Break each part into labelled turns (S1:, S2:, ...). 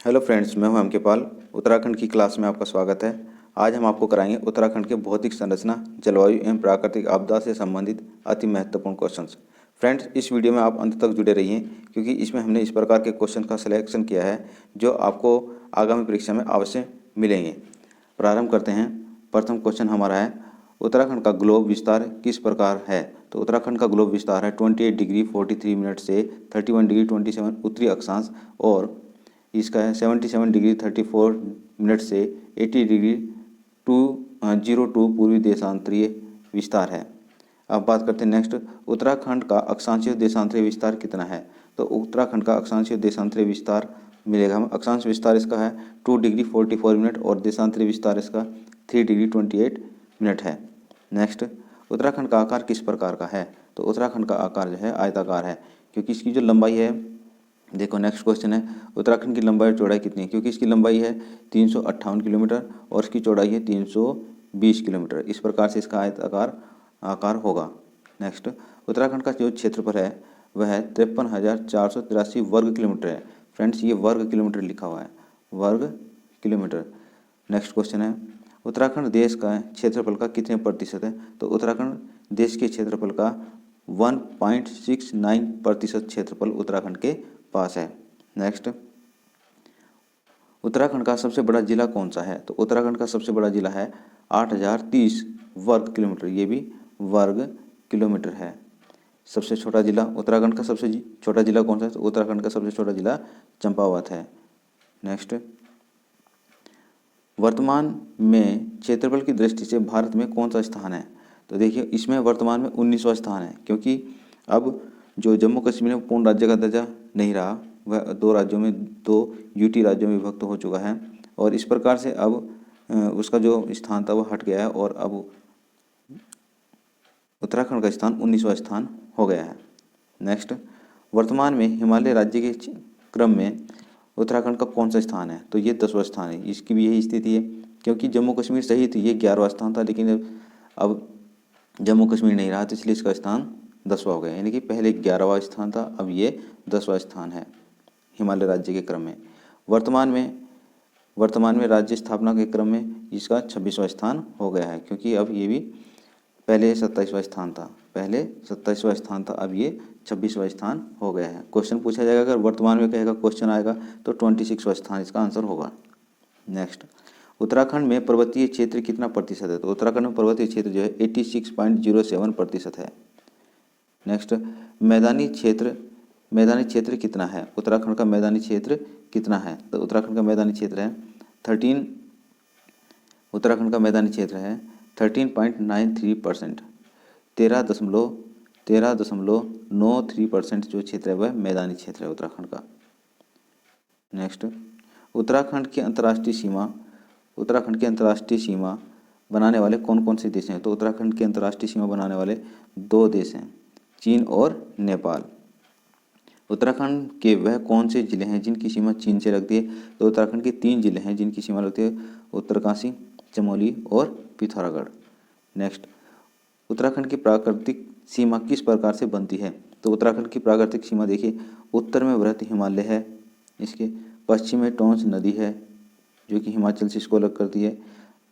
S1: Hello friends, मैं हूं M के पाल। उत्तराखंड की क्लास में आपका स्वागत है। आज हम आपको कराएंगे उत्तराखंड के भौतिक संरचना, जलवायु एवं प्राकृतिक आपदा से संबंधित अति महत्वपूर्ण क्वेश्चंस। फ्रेंड्स, इस वीडियो में आप अंत तक जुड़े रहिए क्योंकि इसमें हमने इस प्रकार के क्वेश्चन का सिलेक्शन किया है जो आपको आगामी परीक्षा में अवश्य मिलेंगे। प्रारंभ करते हैं। प्रथम क्वेश्चन हमारा है, उत्तराखंड का ग्लोब विस्तार किस प्रकार है। तो उत्तराखंड का ग्लोब विस्तार है 28 डिग्री 43 मिनट से 31 डिग्री 27 उत्तरी अक्षांश और इसका है 77 डिग्री 34 मिनट से 80 डिग्री 202 पूर्वी देशांतरीय विस्तार है। अब बात करते हैं नेक्स्ट, उत्तराखंड का अक्षांशीय देशांतरीय विस्तार कितना है। तो उत्तराखंड का अक्षांशीय देशांतरीय विस्तार मिलेगा हम, अक्षांश विस्तार इसका है 2 डिग्री 44 मिनट और देशांतरीय विस्तार इसका 3 डिग्री 28 मिनट है। नेक्स्ट, उत्तराखंड का आकार किस प्रकार का है। तो उत्तराखंड का आकार जो है आयताकार है क्योंकि इसकी जो लंबाई है, देखो नेक्स्ट क्वेश्चन है, उत्तराखंड की लंबाई और चौड़ाई कितनी है। क्योंकि इसकी लंबाई है 358 किलोमीटर और इसकी चौड़ाई है 320 किलोमीटर। इस प्रकार से इसका आकार होगा। नेक्स्ट, उत्तराखंड का जो क्षेत्रफल है वह 53,483 वर्ग किलोमीटर है। फ्रेंड्स, ये वर्ग किलोमीटर लिखा हुआ है, वर्ग किलोमीटर। नेक्स्ट क्वेश्चन है, उत्तराखंड देश का क्षेत्रफल का कितने प्रतिशत है। तो उत्तराखंड देश के क्षेत्रफल का 1.69% क्षेत्रफल उत्तराखंड के पास है। नेक्स्ट, उत्तराखंड का सबसे बड़ा जिला कौन सा है। तो उत्तराखंड का सबसे बड़ा जिला है 8,030 वर्ग किलोमीटर, ये भी वर्ग किलोमीटर है। सबसे छोटा जिला, उत्तराखंड का सबसे छोटा जिला कौन सा है। तो उत्तराखंड का सबसे छोटा जिला चंपावत है। नेक्स्ट, वर्तमान में क्षेत्रफल की दृष्टि से भारत में कौन सा स्थान है। तो देखिए, इसमें वर्तमान में 19वां स्थान है क्योंकि अब जो जम्मू कश्मीर में पूर्ण राज्य का दर्जा नहीं रहा, वह दो यूटी राज्यों में विभक्त हो चुका है और इस प्रकार से अब उसका जो स्थान था वह हट गया है और अब उत्तराखंड का स्थान 19वां स्थान हो गया है। नेक्स्ट, वर्तमान में हिमालय राज्य के क्रम में उत्तराखंड का कौन सा स्थान है। तो ये 10वां स्थान है। इसकी भी यही स्थिति है क्योंकि जम्मू कश्मीर सहित ये 11वां स्थान था, लेकिन अब जम्मू कश्मीर नहीं रहा तो इसलिए इसका स्थान 10वां हो गया। यानी कि पहले 11वां स्थान था, अब ये 10वां स्थान है हिमालय राज्य के क्रम में। वर्तमान में राज्य स्थापना के क्रम में इसका 26वां स्थान हो गया है क्योंकि अब ये भी पहले 27वां स्थान था, अब ये 26वां स्थान हो गया है। क्वेश्चन पूछा जाएगा, अगर वर्तमान में कहेगा क्वेश्चन आएगा तो 26वां स्थान इसका आंसर होगा। नेक्स्ट, उत्तराखंड में पर्वतीय क्षेत्र कितना प्रतिशत है। तो उत्तराखंड में पर्वतीय क्षेत्र जो है 86.07% है। नेक्स्ट, मैदानी क्षेत्र कितना है। उत्तराखंड का मैदानी क्षेत्र कितना है। तो उत्तराखंड का मैदानी क्षेत्र है 13.93%, 13.93% जो क्षेत्र है वह मैदानी क्षेत्र है उत्तराखंड का। नेक्स्ट, उत्तराखंड की अंतर्राष्ट्रीय सीमा बनाने वाले कौन कौन से देश हैं। तो उत्तराखंड की अंतर्राष्ट्रीय सीमा बनाने वाले 2 देश हैं, चीन और नेपाल। उत्तराखंड के वह कौन से जिले हैं जिनकी सीमा चीन से लगती है। तो उत्तराखंड के 3 जिले हैं जिनकी सीमा लगती है, उत्तरकाशी, चमोली और पिथौरागढ़। नेक्स्ट, उत्तराखंड की प्राकृतिक सीमा किस प्रकार से बनती है। तो उत्तराखंड की प्राकृतिक सीमा देखिए, उत्तर में वृहत हिमालय है, इसके पश्चिम में टोंस नदी है जो कि हिमाचल से इसको अलग करती है,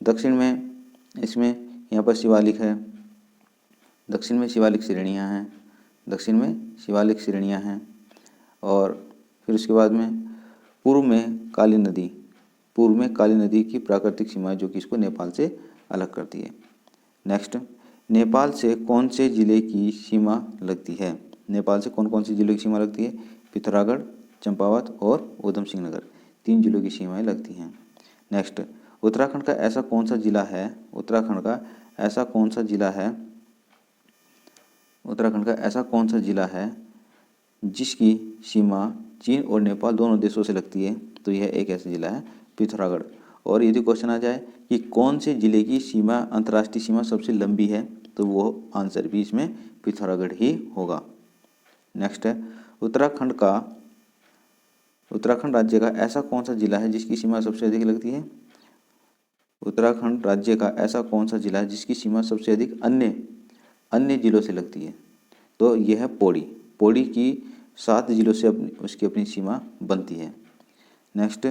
S1: दक्षिण में इसमें यहाँ पर शिवालिक है, दक्षिण में शिवालिक श्रेणियाँ हैं और फिर उसके बाद में पूर्व में काली नदी की प्राकृतिक सीमा जो कि इसको नेपाल से अलग करती है। नेक्स्ट, नेपाल से कौन से जिले की सीमा लगती है। नेपाल से कौन कौन से जिलों की सीमा लगती है। पिथौरागढ़, चंपावत और उधम सिंह नगर, 3 जिलों की सीमाएं लगती हैं। नेक्स्ट, उत्तराखंड का ऐसा कौन सा जिला है जिसकी सीमा चीन और नेपाल दोनों देशों से लगती है। तो यह एक ऐसा जिला है पिथौरागढ़। और यदि क्वेश्चन आ जाए कि कौन से जिले की सीमा अंतर्राष्ट्रीय सीमा सबसे लंबी है, तो वो आंसर भी इसमें पिथौरागढ़ ही होगा। नेक्स्ट है, उत्तराखंड राज्य का ऐसा कौन सा जिला है जिसकी सीमा सबसे अधिक लगती है। उत्तराखंड राज्य का ऐसा कौन सा जिला है जिसकी सीमा सबसे अधिक अन्य जिलों से लगती है। तो यह है पौड़ी की 7 जिलों से उसकी अपनी सीमा बनती है। नेक्स्ट,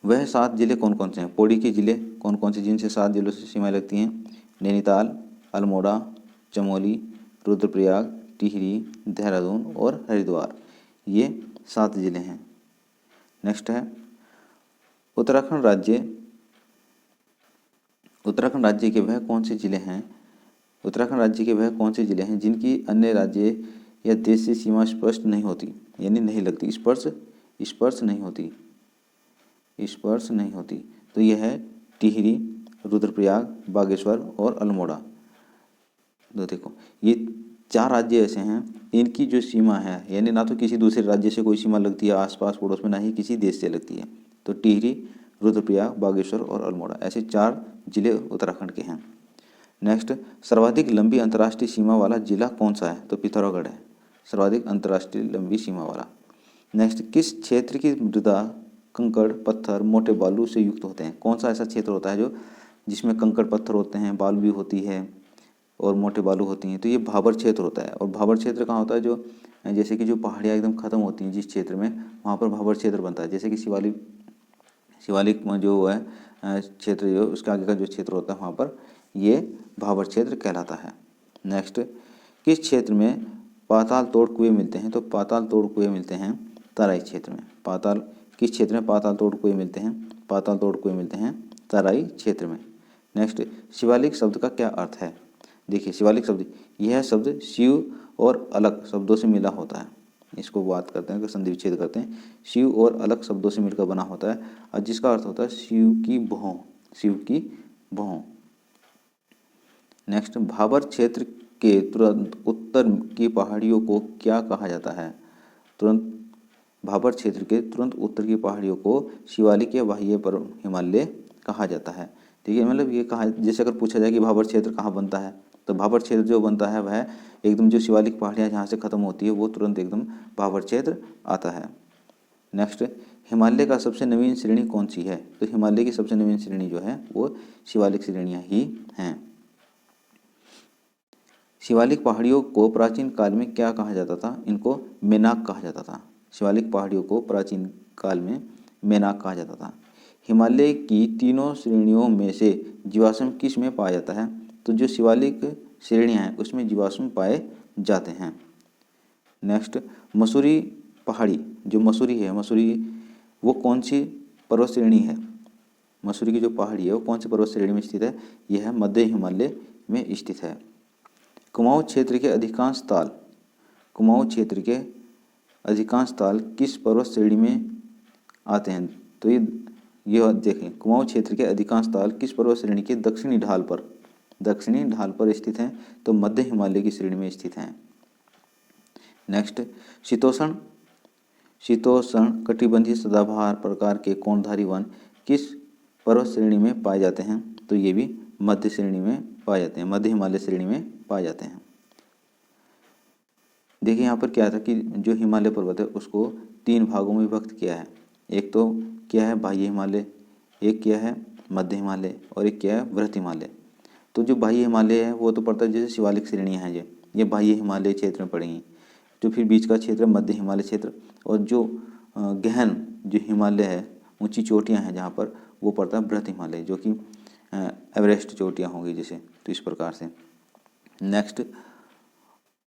S1: वह 7 जिले कौन कौन से हैं? पौड़ी के जिले कौन कौन से जिनसे 7 जिलों से सीमाएं लगती हैं? नैनीताल, अल्मोड़ा, चमोली, रुद्रप्रयाग, टिहरी, देहरादून और हरिद्वार, ये 7 जिले हैं। नेक्स्ट है, उत्तराखंड राज्य के वह कौन से जिले हैं? उत्तराखंड राज्य के वह कौन से जिले हैं जिनकी अन्य राज्य या देश से सीमा स्पष्ट नहीं होती, यानी नहीं लगती, स्पर्श नहीं होती? तो यह है टिहरी, रुद्रप्रयाग, बागेश्वर और अल्मोड़ा। तो देखो, ये 4 राज्य ऐसे हैं इनकी जो सीमा है, यानी ना तो किसी दूसरे राज्य से कोई सीमा लगती है आसपास पड़ोस में, ना ही किसी देश से लगती है। तो टिहरी, रुद्रप्रयाग, बागेश्वर और अल्मोड़ा, ऐसे 4 जिले उत्तराखंड के हैं। नेक्स्ट, सर्वाधिक लंबी अंतर्राष्ट्रीय सीमा वाला जिला कौन सा है? तो पिथौरागढ़ है सर्वाधिक अंतर्राष्ट्रीय लंबी सीमा वाला। नेक्स्ट, किस क्षेत्र की मृदा कंकड़, पत्थर, मोटे बालू से युक्त होते हैं? कौन सा ऐसा क्षेत्र होता है जो जिसमें कंकड़ पत्थर होते हैं, बालू भी होती है और मोटे बालू होती हैं? तो ये भाबर क्षेत्र होता है। और भाबर क्षेत्र कहाँ होता है? जो जैसे कि जो पहाड़ियाँ एकदम खत्म होती हैं जिस क्षेत्र में, वहाँ पर भाबर क्षेत्र बनता है। जैसे कि शिवालिक जो है क्षेत्र, जो उसके आगे का जो क्षेत्र होता है, वहाँ पर ये भाबर क्षेत्र कहलाता है। नेक्स्ट, किस क्षेत्र में पाताल तोड़ कुएं मिलते हैं? तो पाताल तोड़ कुएं मिलते हैं तराई क्षेत्र में। किस क्षेत्र में पाताल तोड़ कुएं मिलते हैं? पाताल तोड़ कुएं मिलते हैं तराई क्षेत्र में। नेक्स्ट, शिवालिक शब्द का क्या अर्थ है? देखिए, शिवालिक शब्द, यह शब्द शिव और अलग शब्दों से मिला होता है। इसको बात करते हैं कि संधि विच्छेद करते हैं। शिव और अलग शब्दों से मिलकर बना होता है और जिसका अर्थ होता है शिव की भौं। नेक्स्ट, भाबर क्षेत्र के तुरंत उत्तर की पहाड़ियों को क्या कहा जाता है? भाबर क्षेत्र के तुरंत उत्तर की पहाड़ियों को शिवालिक या बाह्य पर्वत हिमालय कहा जाता है। ठीक है, मतलब ये कहा, जैसे अगर पूछा जाए कि भाबर क्षेत्र कहाँ बनता है, तो भाबर क्षेत्र जो बनता है वह एकदम जो शिवालिक पहाड़ियाँ जहाँ से खत्म होती है वो तुरंत एकदम भाबर क्षेत्र आता है। नेक्स्ट, हिमालय का सबसे नवीन श्रेणी कौन सी है? तो हिमालय की सबसे नवीन श्रेणी जो है वो शिवालिक श्रेणियाँ ही हैं। शिवालिक पहाड़ियों को प्राचीन काल में क्या कहा जाता था? इनको मेनाक कहा जाता था। शिवालिक पहाड़ियों को प्राचीन काल में मेनाक कहा जाता था। हिमालय की तीनों श्रेणियों में से जीवाश्म किस में पाया जाता है? तो जो शिवालिक श्रेणियाँ हैं उसमें जीवाश्म पाए जाते हैं। नेक्स्ट, मसूरी पहाड़ी, जो मसूरी वो कौन सी पर्वत श्रेणी है? मसूरी की जो पहाड़ी है वो कौन सी पर्वत श्रेणी में स्थित है? यह मध्य हिमालय में स्थित है। कुमाऊं क्षेत्र के अधिकांश ताल किस पर्वत श्रेणी में आते हैं? तो ये देखें, कुमाऊं क्षेत्र के अधिकांश ताल किस पर्वत श्रेणी के दक्षिणी ढाल पर स्थित हैं? तो मध्य हिमालय की श्रेणी में स्थित हैं। नेक्स्ट, शीतोष्ण कटिबंधीय सदाबहार प्रकार के कोणधारी वन किस पर्वत श्रेणी में पाए जाते हैं? तो ये भी मध्य श्रेणी में पाए जाते हैं, मध्य हिमालय श्रेणी में पाए जाते हैं। देखिए, यहाँ पर क्या था कि जो हिमालय पर्वत है उसको 3 भागों में विभक्त किया है। एक तो क्या है बाह्य हिमालय, एक क्या है मध्य हिमालय और एक क्या है वृहत हिमालय। तो जो बाह्य हिमालय है वो तो पड़ता है, जैसे शिवालिक श्रेणियाँ हैं ये बाह्य हिमालय क्षेत्र में पड़ेंगी। जो फिर बीच का क्षेत्र मध्य हिमालय क्षेत्र, और जो गहन जो हिमालय है, ऊंची चोटियाँ हैं जहाँ पर, वो पड़ता है वृहत हिमालय, जो कि एवरेस्ट चोटियाँ होंगी जैसे, तो इस प्रकार से। नेक्स्ट,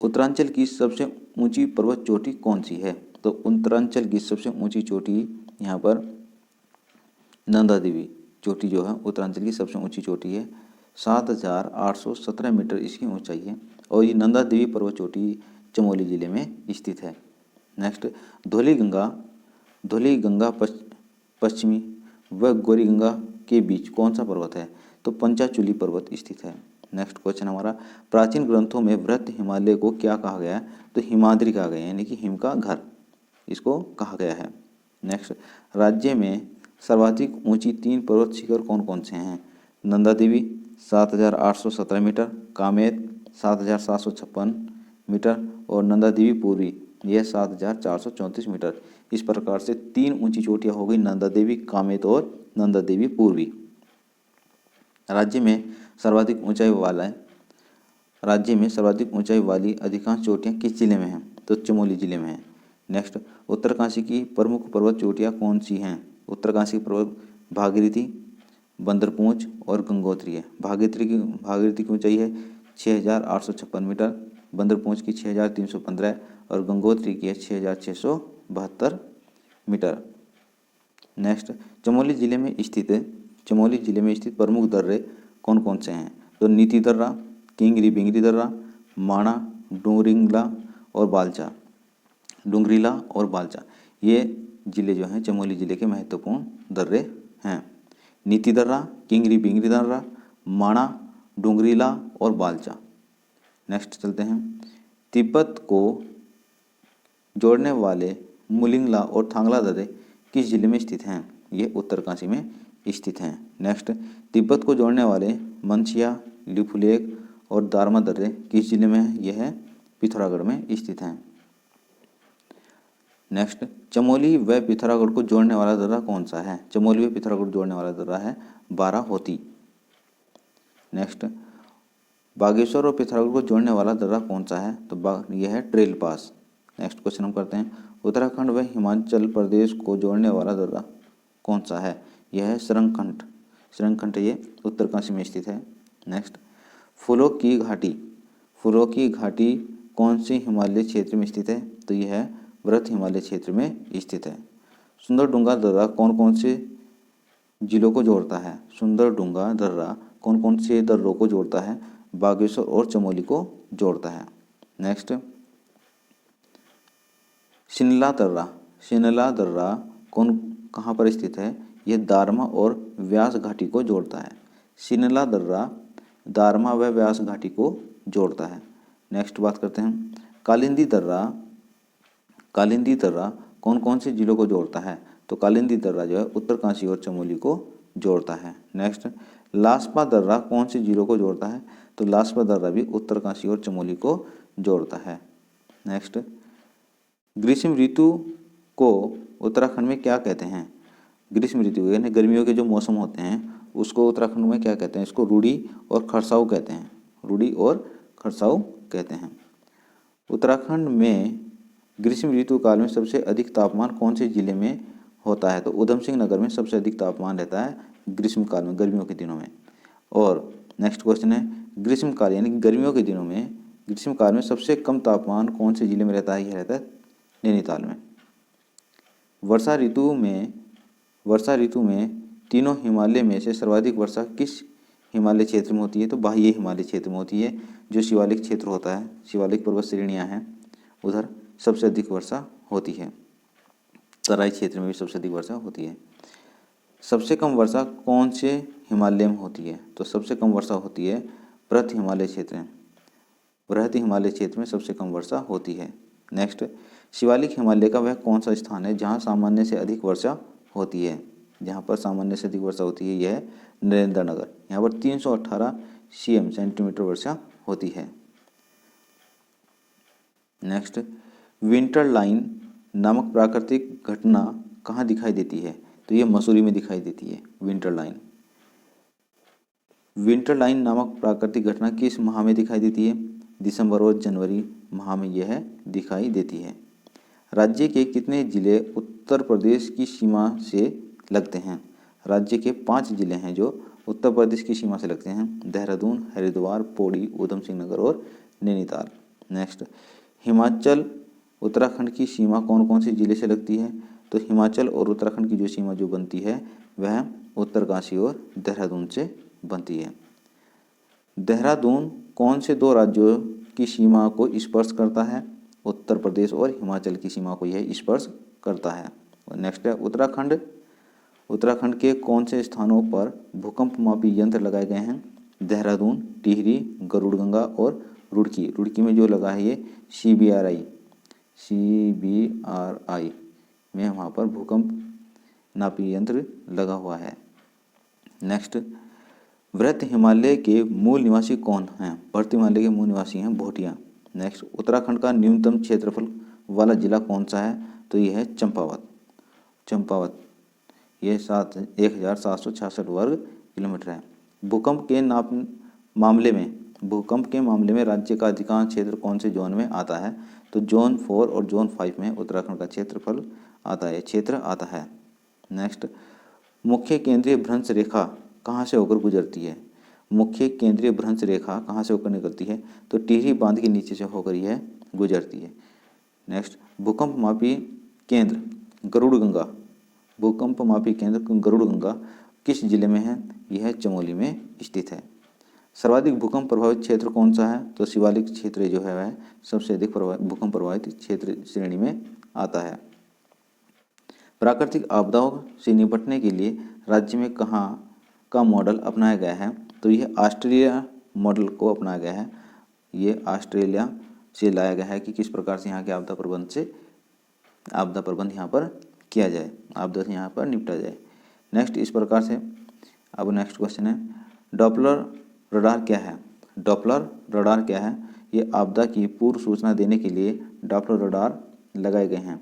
S1: उत्तरांचल की सबसे ऊंची पर्वत चोटी कौन सी है? तो उत्तरांचल की सबसे ऊंची चोटी यहाँ पर नंदा देवी चोटी जो है उत्तरांचल की सबसे ऊंची चोटी है। 7,817 मीटर इसकी ऊंचाई है और ये नंदा देवी पर्वत चोटी चमोली जिले में स्थित है। नेक्स्ट, धौली गंगा पश्चिमी व गौरी गंगा के बीच कौन सा पर्वत है? तो पंचाचूली पर्वत स्थित है। नेक्स्ट क्वेश्चन हमारा, प्राचीन ग्रंथों में वृहत हिमालय को क्या कहा गया है? तो हिमाद्री कहा गया है, यानी कि हिम का घर इसको कहा गया है। नेक्स्ट, राज्य में सर्वाधिक ऊंची 3 पर्वत शिखर कौन कौन से हैं? नंदा देवी 7,817 मीटर, कामेत 7,756 मीटर और नंदा देवी पूर्वी यह 7,434 मीटर। इस प्रकार से 3 ऊंची चोटियाँ हो गई, नंदा देवी, कामेत और नंदा देवी पूर्वी। राज्य में सर्वाधिक ऊंचाई वाली अधिकांश चोटियाँ किस जिले में हैं? तो चमोली जिले में हैं। नेक्स्ट, उत्तरकाशी की प्रमुख पर्वत चोटियाँ कौन सी हैं? उत्तरकाशी पर्वत भागीरथी, बंदरपूंछ और गंगोत्री है। भागीरथी की ऊंचाई है 6,856 मीटर, बंदरपूंछ की 6,315 और गंगोत्री की है 6,672 मीटर। नेक्स्ट, चमोली जिले में स्थित प्रमुख दर्रे कौन कौन से हैं? तो नीति दर्रा, किंगरी बिंगरी दर्रा, माणा, डुंगरीला और बालचा, ये जिले जो हैं चमोली जिले के महत्वपूर्ण दर्रे हैं। नीति दर्रा, किंगरी बिंगरी दर्रा, माणा, डुंगरीला और बालचा। नेक्स्ट चलते हैं, तिब्बत को जोड़ने वाले मुलिंगला और थांगला दर्रे किस जिले में स्थित हैं? ये उत्तरकाशी में स्थित हैं। नेक्स्ट, तिब्बत को जोड़ने वाले मनसिया, लिपुलेख और दारमा दर्रे किस जिले में है? यह है पिथौरागढ़ में स्थित हैं। नेक्स्ट, चमोली व पिथौरागढ़ को जोड़ने वाला दर्रा कौन सा है? चमोली व पिथौरागढ़ को जोड़ने वाला दर्रा है बाराहोती। नेक्स्ट, बागेश्वर और पिथौरागढ़ को जोड़ने वाला दर्रा कौन सा है? तो यह है ट्रेल पास। नेक्स्ट क्वेश्चन हम करते हैं, उत्तराखंड व हिमाचल प्रदेश को जोड़ने वाला दर्रा कौन सा है? यह है सरंगकंठ, ये उत्तरकाशी में स्थित है। नेक्स्ट, फूलों की घाटी कौन से हिमालय क्षेत्र में स्थित है? तो यह है वृहत हिमालय क्षेत्र में स्थित है। सुंदरडुंगा दर्रा कौन कौन से जिलों को जोड़ता है? सुंदरडुंगा दर्रा कौन कौन से दर्रों को जोड़ता है? बागेश्वर और चमोली को जोड़ता है। नेक्स्ट, शिनला दर्रा कहाँ पर स्थित है? यह दारमा और व्यास घाटी को जोड़ता है। शिनला दर्रा दारमा व व्यास घाटी को जोड़ता है। नेक्स्ट बात करते हैं, कालिंदी दर्रा कौन कौन से जिलों को जोड़ता है? तो कालिंदी दर्रा जो है उत्तरकाशी और चमोली को जोड़ता है। नेक्स्ट, लास्पा दर्रा कौन से जिलों को जोड़ता है? तो लास्पा दर्रा भी उत्तरकाशी और चमोली को जोड़ता है। नेक्स्ट, ग्रीष्म ऋतु को उत्तराखंड में क्या कहते हैं? ग्रीष्म ऋतु यानी गर्मियों के जो मौसम होते हैं उसको उत्तराखंड में क्या कहते हैं? इसको रूडी और खरसाऊ कहते हैं। उत्तराखंड में ग्रीष्म ऋतु काल में सबसे अधिक तापमान कौन से जिले में होता है? तो उधम सिंह नगर में सबसे अधिक तापमान रहता है ग्रीष्म काल में, गर्मियों के दिनों में। और नेक्स्ट क्वेश्चन है, ग्रीष्म काल यानी गर्मियों के दिनों में ग्रीष्म काल में सबसे कम तापमान कौन से जिले में रहता है? यह रहता है नैनीताल में। वर्षा ऋतु में तीनों हिमालय में से सर्वाधिक वर्षा किस हिमालय क्षेत्र में होती है? तो बाह्य हिमालय क्षेत्र में होती है। जो शिवालिक क्षेत्र होता है, शिवालिक पर्वत श्रेणियाँ हैं, उधर सबसे अधिक वर्षा होती है। तराई क्षेत्र में भी सबसे अधिक वर्षा होती है। सबसे कम वर्षा कौन से हिमालय में होती है? तो सबसे कम वर्षा होती है वृहत हिमालय क्षेत्र में सबसे कम वर्षा होती है। नेक्स्ट, शिवालिक हिमालय का वह कौन सा स्थान है जहाँ सामान्य से अधिक वर्षा होती है? जहाँ पर सामान्य से अधिक वर्षा होती है यह है नरेंद्रनगर। यहाँ पर 318 सेंटीमीटर वर्षा होती है। नेक्स्ट, विंटर लाइन नामक प्राकृतिक घटना कहाँ दिखाई देती है? तो ये मसूरी में दिखाई देती है विंटर लाइन नामक प्राकृतिक घटना किस माह में दिखाई देती है? दिसंबर और जनवरी माह में यह दिखाई देती है। राज्य के कितने जिले उत्तर प्रदेश की सीमा से लगते हैं? राज्य के 5 जिले हैं जो उत्तर प्रदेश की सीमा से लगते हैं, देहरादून, हरिद्वार, पौड़ी, उधम सिंह नगर और नैनीताल। नेक्स्ट, हिमाचल उत्तराखंड की सीमा कौन कौन से जिले से लगती है? तो हिमाचल और उत्तराखंड की जो सीमा जो बनती है वह उत्तरकाशी और देहरादून से बनती है। देहरादून कौन से 2 राज्यों की सीमा को स्पर्श करता है? उत्तर प्रदेश और हिमाचल की सीमा को यह स्पर्श करता है। नेक्स्ट है, उत्तराखंड के कौन से स्थानों पर भूकंप मापी यंत्र लगाए गए हैं? देहरादून, टिहरी, गरुड़गंगा और रुड़की में जो लगा है ये CBRI में वहाँ पर भूकंप नापी यंत्र लगा हुआ है। नेक्स्ट, वृहत हिमालय के मूल निवासी कौन हैं? वृहत हिमालय के मूल निवासी हैं भोटिया। नेक्स्ट, उत्तराखंड का न्यूनतम क्षेत्रफल वाला जिला कौन सा है? तो यह है चंपावत। यह 1766 वर्ग किलोमीटर है। भूकंप के मामले में भूकंप के मामले में राज्य का अधिकांश क्षेत्र कौन से जोन में आता है? तो जोन 4 और जोन 5 में उत्तराखंड का क्षेत्रफल आता है, क्षेत्र आता है। नेक्स्ट, मुख्य केंद्रीय भ्रंश रेखा कहाँ से होकर गुजरती है? मुख्य केंद्रीय भ्रंश रेखा कहाँ से होकर निकलती है? तो टिहरी बांध के नीचे से होकर यह गुजरती है। नेक्स्ट, भूकंप मापी केंद्र गरुड़गंगा, भूकंप मापी केंद्र गरुड़गंगा किस जिले में है? यह चमोली में स्थित है। सर्वाधिक भूकंप प्रभावित क्षेत्र कौन सा है? तो शिवालिक क्षेत्र जो है वह सबसे अधिक भूकंप प्रभावित क्षेत्र श्रेणी में आता है। प्राकृतिक आपदाओं से निपटने के लिए राज्य में कहाँ का मॉडल अपनाया गया है? तो यह ऑस्ट्रेलिया मॉडल को अपनाया गया है। ये ऑस्ट्रेलिया से लाया गया है कि किस प्रकार से यहाँ के आपदा प्रबंध यहाँ पर किया जाए, आपदा से यहाँ पर निपटा जाए। नेक्स्ट, इस प्रकार से अब नेक्स्ट क्वेश्चन है, डॉपलर रडार क्या है? डॉपलर रडार क्या है? ये आपदा की पूर्व सूचना देने के लिए डॉपलर रडार लगाए गए हैं।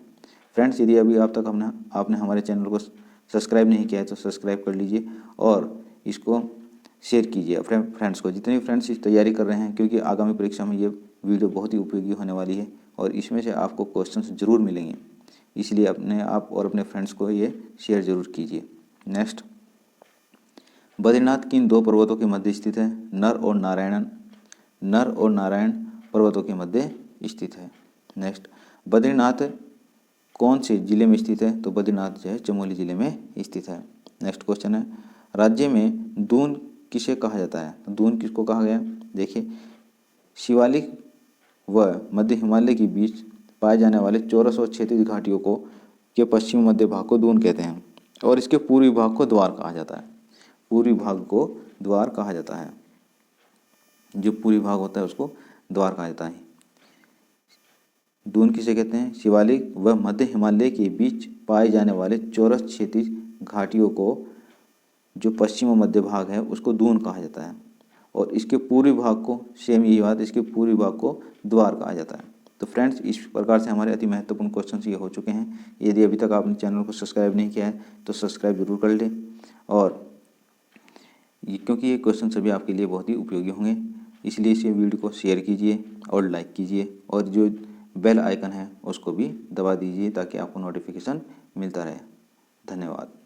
S1: फ्रेंड्स, यदि अभी आप तक आपने हमारे चैनल को सब्सक्राइब नहीं किया है तो सब्सक्राइब कर लीजिए और इसको शेयर कीजिए अपने फ्रेंड्स को, जितने भी फ्रेंड्स इस तैयारी कर रहे हैं, क्योंकि आगामी परीक्षा में ये वीडियो बहुत ही उपयोगी होने वाली है और इसमें से आपको क्वेश्चंस जरूर मिलेंगे, इसलिए अपने आप और अपने फ्रेंड्स को ये शेयर जरूर कीजिए। नेक्स्ट, बद्रीनाथ किन दो पर्वतों के मध्य स्थित है? नर और नारायण पर्वतों के मध्य स्थित है। नेक्स्ट, बद्रीनाथ कौन से जिले में स्थित है? तो बद्रीनाथ जो है चमोली जिले में स्थित है। नेक्स्ट क्वेश्चन है, राज्य में दून किसे कहा जाता है? दून किसको कहा गया? देखिए, शिवालिक व मध्य हिमालय के बीच पाए जाने वाले चौरस और क्षैतिज घाटियों को के पश्चिमी मध्य भाग को दून कहते हैं और इसके पूर्वी भाग को द्वार कहा जाता है। पूर्वी भाग को द्वार कहा जाता है, जो पूर्वी भाग होता है उसको द्वार कहा जाता है। दून किसे कहते हैं? शिवालिक व मध्य हिमालय के बीच पाए जाने वाले चौरस क्षैतिज घाटियों को जो पश्चिम और मध्य भाग है उसको दून कहा जाता है और इसके पूर्वी भाग को, सेम यही बात, इसके पूर्वी भाग को द्वार कहा जाता है। तो फ्रेंड्स, इस प्रकार से हमारे अति महत्वपूर्ण क्वेश्चन ये हो चुके हैं। यदि अभी तक आपने चैनल को सब्सक्राइब नहीं किया है तो सब्सक्राइब जरूर कर लें और क्योंकि ये क्वेश्चन सभी आपके लिए बहुत ही उपयोगी होंगे, इसलिए इस वीडियो को शेयर कीजिए और लाइक कीजिए और जो बेल आइकन है उसको भी दबा दीजिए ताकि आपको नोटिफिकेशन मिलता रहे। धन्यवाद।